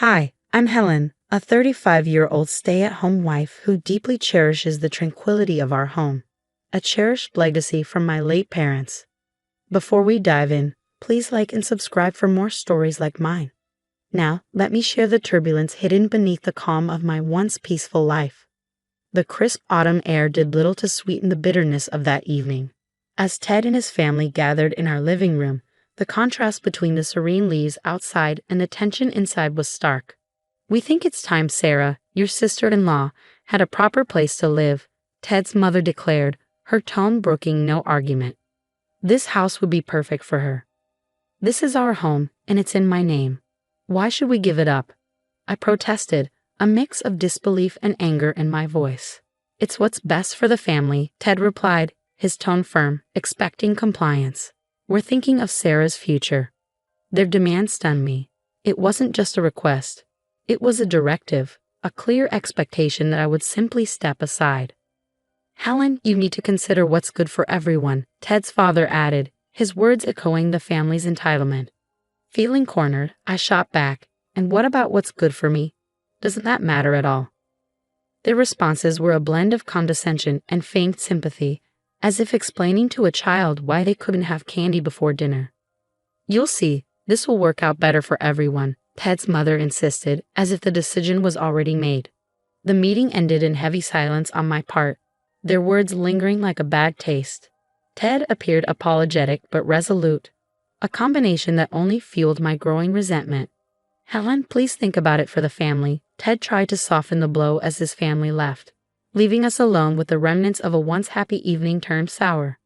Hi, I'm Helen, a 35-year-old stay-at-home wife who deeply cherishes the tranquility of our home, a cherished legacy from my late parents. Before we dive in, please like and subscribe for more stories like mine. Now, let me share the turbulence hidden beneath the calm of my once peaceful life. The crisp autumn air did little to sweeten the bitterness of that evening. As Ted and his family gathered in our living room, the contrast between the serene leaves outside and the tension inside was stark. "We think it's time Sarah, your sister-in-law, had a proper place to live," Ted's mother declared, her tone broking no argument. "This house would be perfect for her. This is our home, and it's in my name. Why should we give it up?" I protested, a mix of disbelief and anger in my voice. "It's what's best for the family," Ted replied, his tone firm, expecting compliance. "We're thinking of Sarah's future." Their demand stunned me. It wasn't just a request. It was a directive, a clear expectation that I would simply step aside. "Helen, you need to consider what's good for everyone," Ted's father added, his words echoing the family's entitlement. Feeling cornered, I shot back, "And what about what's good for me? Doesn't that matter at all?" Their responses were a blend of condescension and feigned sympathy, as if explaining to a child why they couldn't have candy before dinner. "You'll see, this will work out better for everyone," Ted's mother insisted, as if the decision was already made. The meeting ended in heavy silence on my part, their words lingering like a bad taste. Ted appeared apologetic but resolute, a combination that only fueled my growing resentment. "Helen, please think about it for the family." Ted tried to soften the blow as his family left, leaving us alone with the remnants of a once happy evening turned sour.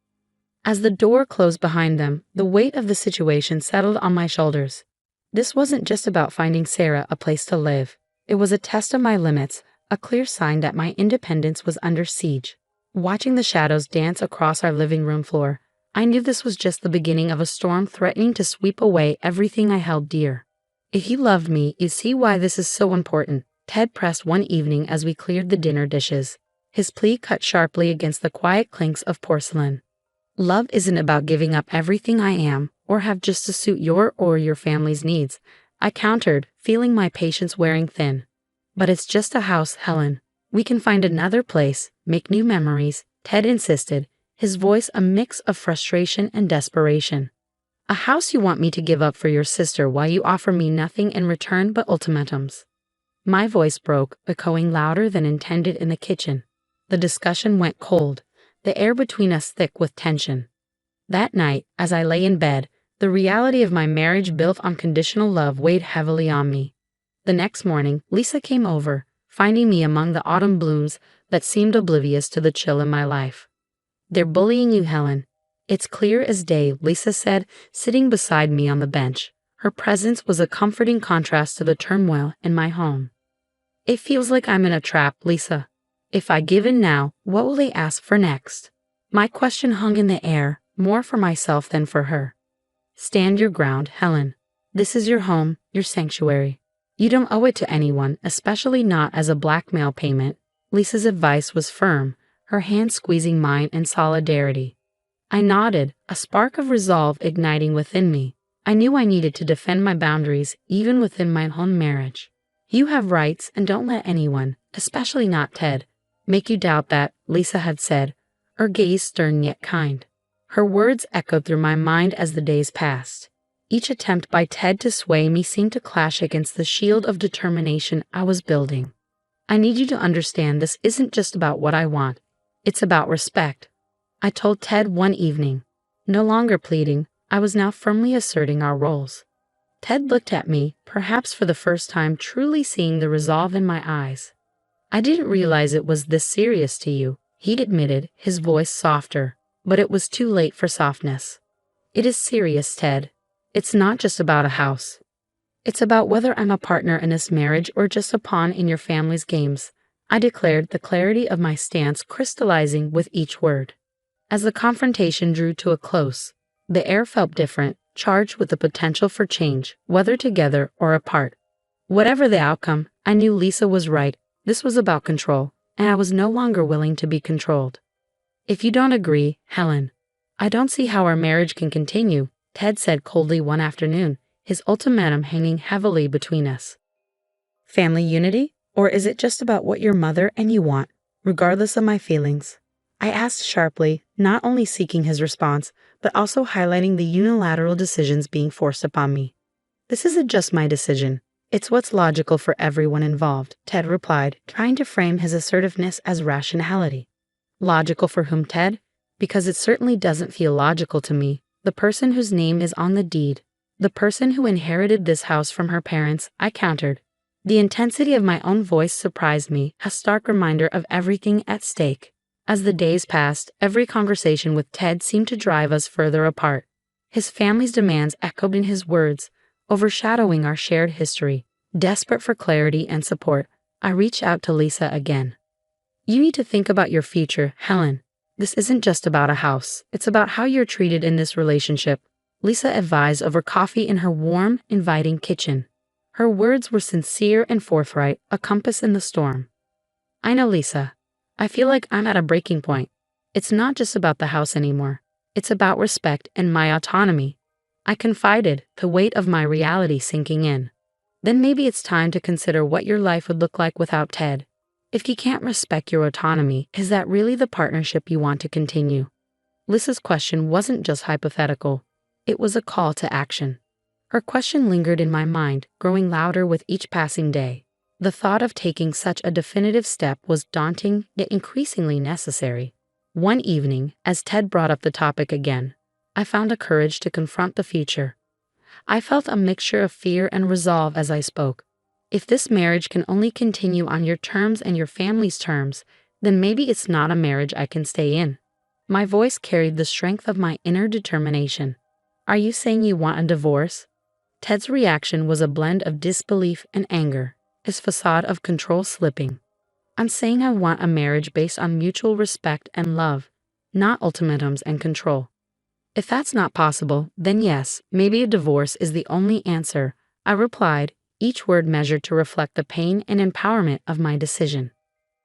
As the door closed behind them, the weight of the situation settled on my shoulders. This wasn't just about finding Sarah a place to live. It was a test of my limits, a clear sign that my independence was under siege. Watching the shadows dance across our living room floor, I knew this was just the beginning of a storm threatening to sweep away everything I held dear. "If you loved me, you'd see why this is so important," Ted pressed one evening as we cleared the dinner dishes, his plea cut sharply against the quiet clinks of porcelain. "Love isn't about giving up everything I am, or have just to suit your or your family's needs," I countered, feeling my patience wearing thin. "But it's just a house, Helen. We can find another place, make new memories," Ted insisted, his voice a mix of frustration and desperation. "A house you want me to give up for your sister while you offer me nothing in return but ultimatums." My voice broke, echoing louder than intended in the kitchen. The discussion went cold, the air between us thick with tension. That night, as I lay in bed, the reality of my marriage built on conditional love weighed heavily on me. The next morning, Lisa came over, finding me among the autumn blooms that seemed oblivious to the chill in my life. "They're bullying you, Helen. It's clear as day," Lisa said, sitting beside me on the bench. Her presence was a comforting contrast to the turmoil in my home. "It feels like I'm in a trap, Lisa. If I give in now, what will they ask for next?" My question hung in the air, more for myself than for her. "Stand your ground, Helen. This is your home, your sanctuary. You don't owe it to anyone, especially not as a blackmail payment." Lisa's advice was firm, her hand squeezing mine in solidarity. I nodded, a spark of resolve igniting within me. I knew I needed to defend my boundaries, even within my own marriage. "You have rights, and don't let anyone, especially not Ted, make you doubt that," Lisa had said, her gaze stern yet kind. Her words echoed through my mind as the days passed. Each attempt by Ted to sway me seemed to clash against the shield of determination I was building. "I need you to understand this isn't just about what I want. It's about respect," I told Ted one evening. No longer pleading, I was now firmly asserting our roles. Ted looked at me, perhaps for the first time truly seeing the resolve in my eyes. "I didn't realize it was this serious to you," he admitted, his voice softer, but it was too late for softness. "It is serious, Ted. It's not just about a house. It's about whether I'm a partner in this marriage or just a pawn in your family's games," I declared, the clarity of my stance crystallizing with each word. As the confrontation drew to a close, the air felt different, charged with the potential for change, whether together or apart. Whatever the outcome, I knew Lisa was right. This was about control, and I was no longer willing to be controlled. "If you don't agree, Helen, I don't see how our marriage can continue," Ted said coldly one afternoon, his ultimatum hanging heavily between us. Family unity? Or is it just about what your mother and you want, regardless of my feelings? I asked sharply, not only seeking his response, but also highlighting the unilateral decisions being forced upon me. This isn't just my decision. It's what's logical for everyone involved, Ted replied, trying to frame his assertiveness as rationality. Logical for whom, Ted? Because it certainly doesn't feel logical to me, the person whose name is on the deed. The person who inherited this house from her parents, I countered. The intensity of my own voice surprised me, a stark reminder of everything at stake. As the days passed, every conversation with Ted seemed to drive us further apart. His family's demands echoed in his words, overshadowing our shared history. Desperate for clarity and support, I reached out to Lisa again. You need to think about your future, Helen. This isn't just about a house, it's about how you're treated in this relationship, Lisa advised over coffee in her warm, inviting kitchen. Her words were sincere and forthright, a compass in the storm. I know, Lisa. I feel like I'm at a breaking point. It's not just about the house anymore. It's about respect and my autonomy. I confided, the weight of my reality sinking in. Then maybe it's time to consider what your life would look like without Ted. If you can't respect your autonomy, is that really the partnership you want to continue? Lisa's question wasn't just hypothetical. It was a call to action. Her question lingered in my mind, growing louder with each passing day. The thought of taking such a definitive step was daunting, yet increasingly necessary. One evening, as Ted brought up the topic again, I found a courage to confront the future. I felt a mixture of fear and resolve as I spoke. If this marriage can only continue on your terms and your family's terms, then maybe it's not a marriage I can stay in. My voice carried the strength of my inner determination. Are you saying you want a divorce? Ted's reaction was a blend of disbelief and anger, his facade of control slipping. I'm saying I want a marriage based on mutual respect and love, not ultimatums and control. If that's not possible, then yes, maybe a divorce is the only answer, I replied, each word measured to reflect the pain and empowerment of my decision.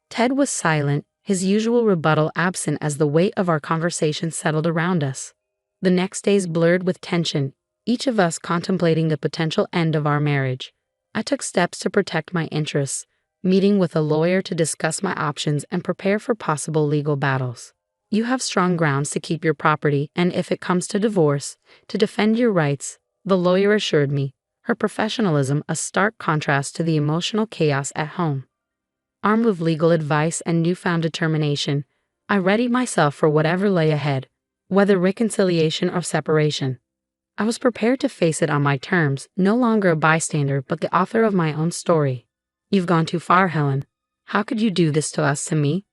Ted was silent, his usual rebuttal absent as the weight of our conversation settled around us. The next days blurred with tension, each of us contemplating the potential end of our marriage. I took steps to protect my interests, meeting with a lawyer to discuss my options and prepare for possible legal battles. You have strong grounds to keep your property, and if it comes to divorce, to defend your rights, the lawyer assured me, her professionalism a stark contrast to the emotional chaos at home. Armed with legal advice and newfound determination, I readied myself for whatever lay ahead, whether reconciliation or separation. I was prepared to face it on my terms, no longer a bystander but the author of my own story. You've gone too far, Helen. How could you do this to us, to me?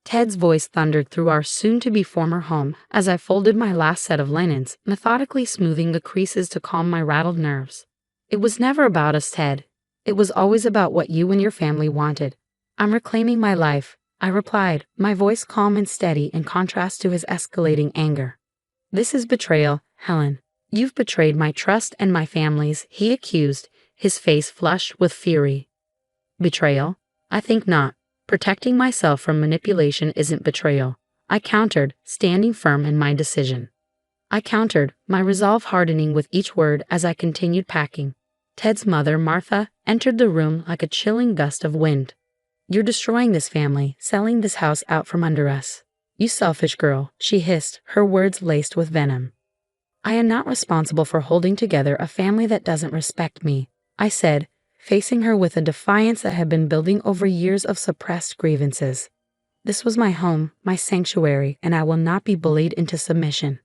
Ted's voice thundered through our soon-to-be former home as I folded my last set of linens, methodically smoothing the creases to calm my rattled nerves. It was never about us, Ted. It was always about what you and your family wanted. I'm reclaiming my life, I replied, my voice calm and steady in contrast to his escalating anger. This is betrayal, Helen. You've betrayed my trust and my family's, he accused, his face flushed with fury. Betrayal? I think not. Protecting myself from manipulation isn't betrayal, I countered, standing firm in my decision. I countered, my resolve hardening with each word as I continued packing. Ted's mother, Martha, entered the room like a chilling gust of wind. You're destroying this family, selling this house out from under us. You selfish girl, she hissed, her words laced with venom. I am not responsible for holding together a family that doesn't respect me, I said, facing her with a defiance that had been building over years of suppressed grievances. This was my home, my sanctuary, and I will not be bullied into submission.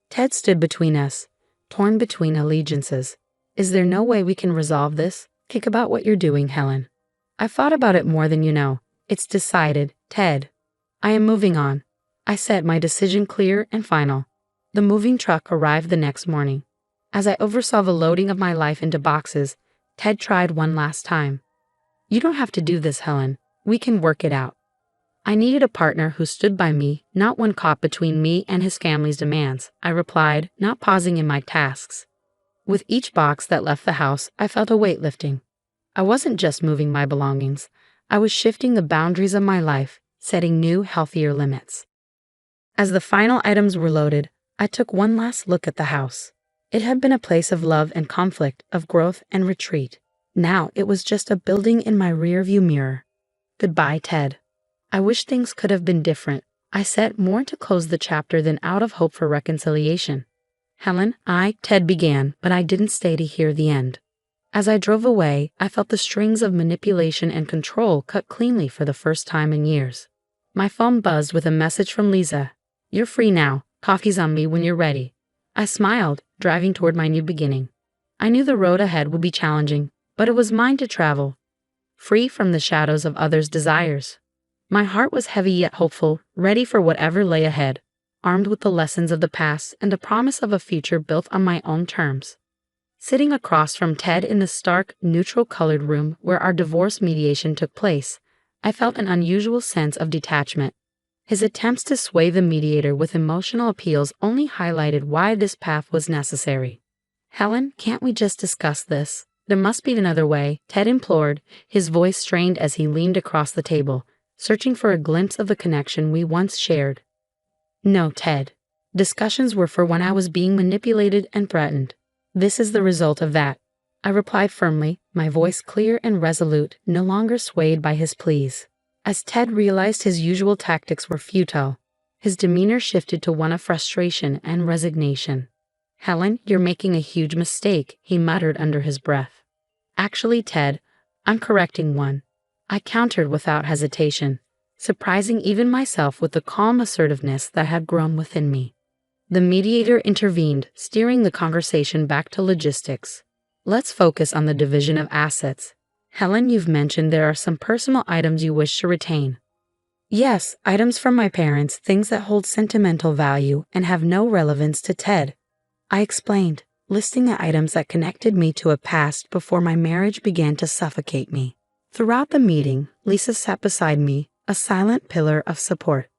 Ted stood between us, torn between allegiances. Is there no way we can resolve this? Think about what you're doing, Helen. I've thought about it more than you know. It's decided, Ted. I am moving on. I said, my decision clear and final. The moving truck arrived the next morning. As I oversaw the loading of my life into boxes, Ted tried one last time. You don't have to do this, Helen. We can work it out. I needed a partner who stood by me, not one caught between me and his family's demands, I replied, not pausing in my tasks. With each box that left the house, I felt a weight lifting. I wasn't just moving my belongings. I was shifting the boundaries of my life, setting new, healthier limits. As the final items were loaded, I took one last look at the house. It had been a place of love and conflict, of growth and retreat. Now it was just a building in my rearview mirror. Goodbye, Ted. I wish things could have been different, I said, more to close the chapter than out of hope for reconciliation. Helen, Ted began, but I didn't stay to hear the end. As I drove away, I felt the strings of manipulation and control cut cleanly for the first time in years. My phone buzzed with a message from Lisa. You're free now, coffee's on me when you're ready. I smiled, driving toward my new beginning. I knew the road ahead would be challenging, but it was mine to travel, free from the shadows of others' desires. My heart was heavy yet hopeful, ready for whatever lay ahead, armed with the lessons of the past and the promise of a future built on my own terms. Sitting across from Ted in the stark, neutral-colored room where our divorce mediation took place, I felt an unusual sense of detachment. His attempts to sway the mediator with emotional appeals only highlighted why this path was necessary. Helen, can't we just discuss this? There must be another way, Ted implored, his voice strained as he leaned across the table, searching for a glimpse of the connection we once shared. No, Ted. Discussions were for when I was being manipulated and threatened. This is the result of that, I replied firmly, my voice clear and resolute, no longer swayed by his pleas. As Ted realized his usual tactics were futile, his demeanor shifted to one of frustration and resignation. Helen, you're making a huge mistake, he muttered under his breath. Actually, Ted, I'm correcting one, I countered without hesitation, surprising even myself with the calm assertiveness that had grown within me. The mediator intervened, steering the conversation back to logistics. Let's focus on the division of assets. Helen, you've mentioned there are some personal items you wish to retain. Yes, items from my parents, things that hold sentimental value and have no relevance to Ted. I explained, listing the items that connected me to a past before my marriage began to suffocate me. Throughout the meeting, Lisa sat beside me, a silent pillar of support.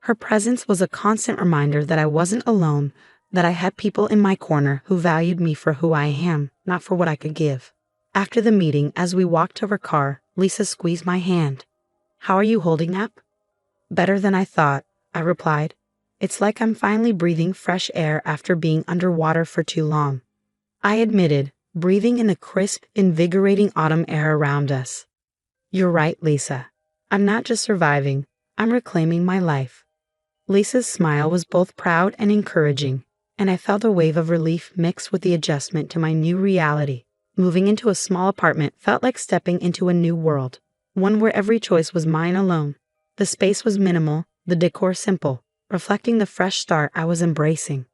Her presence was a constant reminder that I wasn't alone, that I had people in my corner who valued me for who I am, not for what I could give. After the meeting, as we walked to her car, Lisa squeezed my hand. How are you holding up? Better than I thought, I replied. It's like I'm finally breathing fresh air after being underwater for too long. I admitted, breathing in the crisp, invigorating autumn air around us. You're right, Lisa. I'm not just surviving, I'm reclaiming my life. Lisa's smile was both proud and encouraging, and I felt a wave of relief mixed with the adjustment to my new reality. Moving into a small apartment felt like stepping into a new world, one where every choice was mine alone. The space was minimal, the decor simple, reflecting the fresh start I was embracing.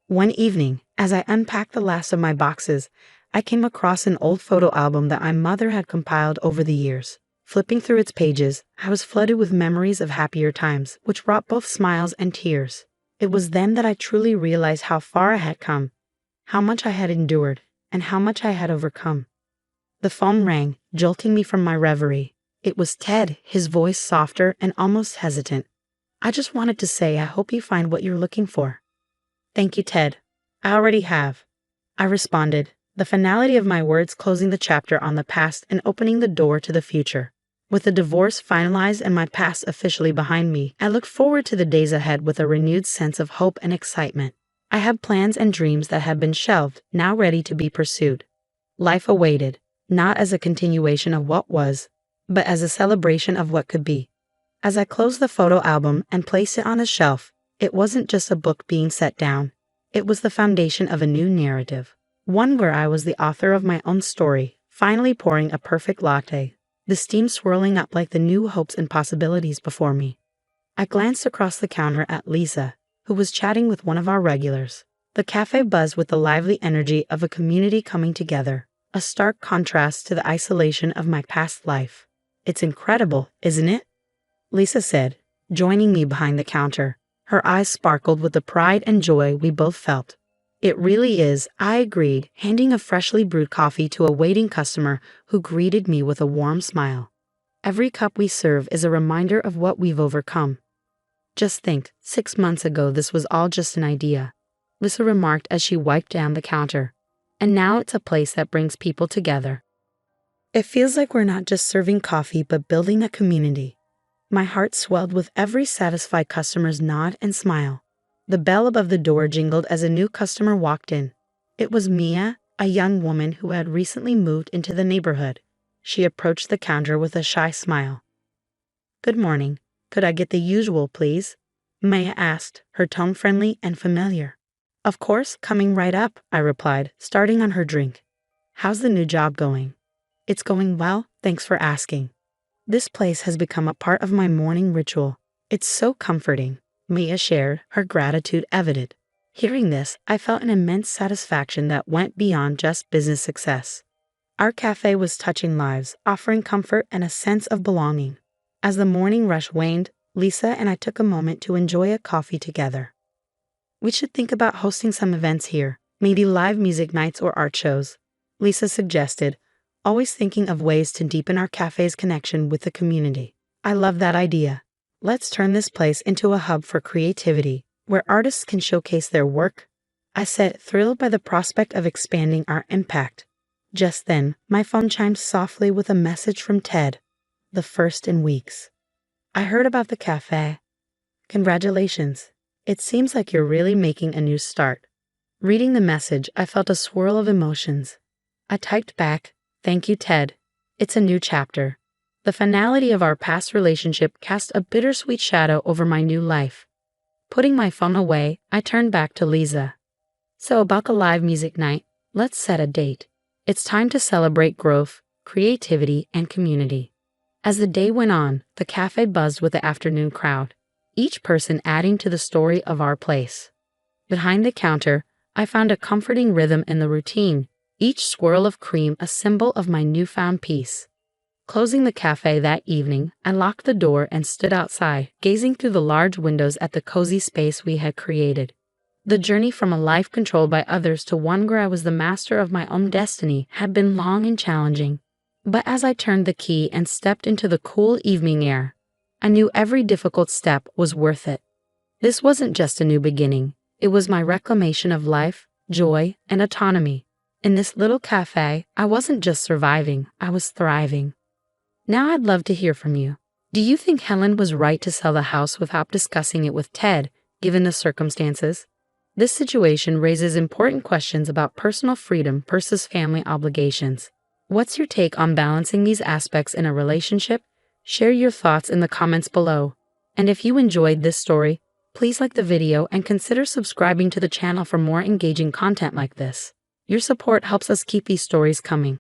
One evening, as I unpacked the last of my boxes, I came across an old photo album that my mother had compiled over the years. Flipping through its pages, I was flooded with memories of happier times, which brought both smiles and tears. It was then that I truly realized how far I had come, how much I had endured, and how much I had overcome. The phone rang, jolting me from my reverie. It was Ted, his voice softer and almost hesitant. I just wanted to say I hope you find what you're looking for. Thank you, Ted. I already have, I responded, the finality of my words closing the chapter on the past and opening the door to the future. With the divorce finalized and my past officially behind me, I looked forward to the days ahead with a renewed sense of hope and excitement. I had plans and dreams that had been shelved, now ready to be pursued. Life awaited, not as a continuation of what was, but as a celebration of what could be. As I closed the photo album and placed it on a shelf, it wasn't just a book being set down. It was the foundation of a new narrative, one where I was the author of my own story, finally pouring a perfect latte, the steam swirling up like the new hopes and possibilities before me. I glanced across the counter at Lisa, who was chatting with one of our regulars. The cafe buzzed with the lively energy of a community coming together, a stark contrast to the isolation of my past life. It's incredible, isn't it? Lisa said, joining me behind the counter. Her eyes sparkled with the pride and joy we both felt. It really is, I agreed, handing a freshly brewed coffee to a waiting customer who greeted me with a warm smile. Every cup we serve is a reminder of what we've overcome. Just think, 6 months ago this was all just an idea, Lisa remarked as she wiped down the counter. And now it's a place that brings people together. It feels like we're not just serving coffee but building a community. My heart swelled with every satisfied customer's nod and smile. The bell above the door jingled as a new customer walked in. It was Mia, a young woman who had recently moved into the neighborhood. She approached the counter with a shy smile. "Good morning. Could I get the usual, please?" Maya asked, her tone friendly and familiar. "Of course, coming right up," I replied, starting on her drink. "How's the new job going?" "It's going well, thanks for asking. This place has become a part of my morning ritual. It's so comforting," Mia shared, her gratitude evident. Hearing this, I felt an immense satisfaction that went beyond just business success. Our cafe was touching lives, offering comfort and a sense of belonging. As the morning rush waned, Lisa and I took a moment to enjoy a coffee together. "We should think about hosting some events here, maybe live music nights or art shows," Lisa suggested, always thinking of ways to deepen our cafe's connection with the community. "I love that idea. Let's turn this place into a hub for creativity, where artists can showcase their work," I said, thrilled by the prospect of expanding our impact. Just then, my phone chimed softly with a message from Ted, the first in weeks. "I heard about the cafe. Congratulations. It seems like you're really making a new start." Reading the message, I felt a swirl of emotions. I typed back, "Thank you, Ted. It's a new chapter." The finality of our past relationship cast a bittersweet shadow over my new life. Putting my phone away, I turned back to Lisa. "So about the live music night, let's set a date. It's time to celebrate growth, creativity, and community." As the day went on, the cafe buzzed with the afternoon crowd, each person adding to the story of our place. Behind the counter, I found a comforting rhythm in the routine, each swirl of cream a symbol of my newfound peace. Closing the cafe that evening, I locked the door and stood outside, gazing through the large windows at the cozy space we had created. The journey from a life controlled by others to one where I was the master of my own destiny had been long and challenging. But as I turned the key and stepped into the cool evening air, I knew every difficult step was worth it. This wasn't just a new beginning, it was my reclamation of life, joy, and autonomy. In this little cafe, I wasn't just surviving, I was thriving. Now I'd love to hear from you. Do you think Helen was right to sell the house without discussing it with Ted, given the circumstances? This situation raises important questions about personal freedom versus family obligations. What's your take on balancing these aspects in a relationship? Share your thoughts in the comments below. And if you enjoyed this story, please like the video and consider subscribing to the channel for more engaging content like this. Your support helps us keep these stories coming.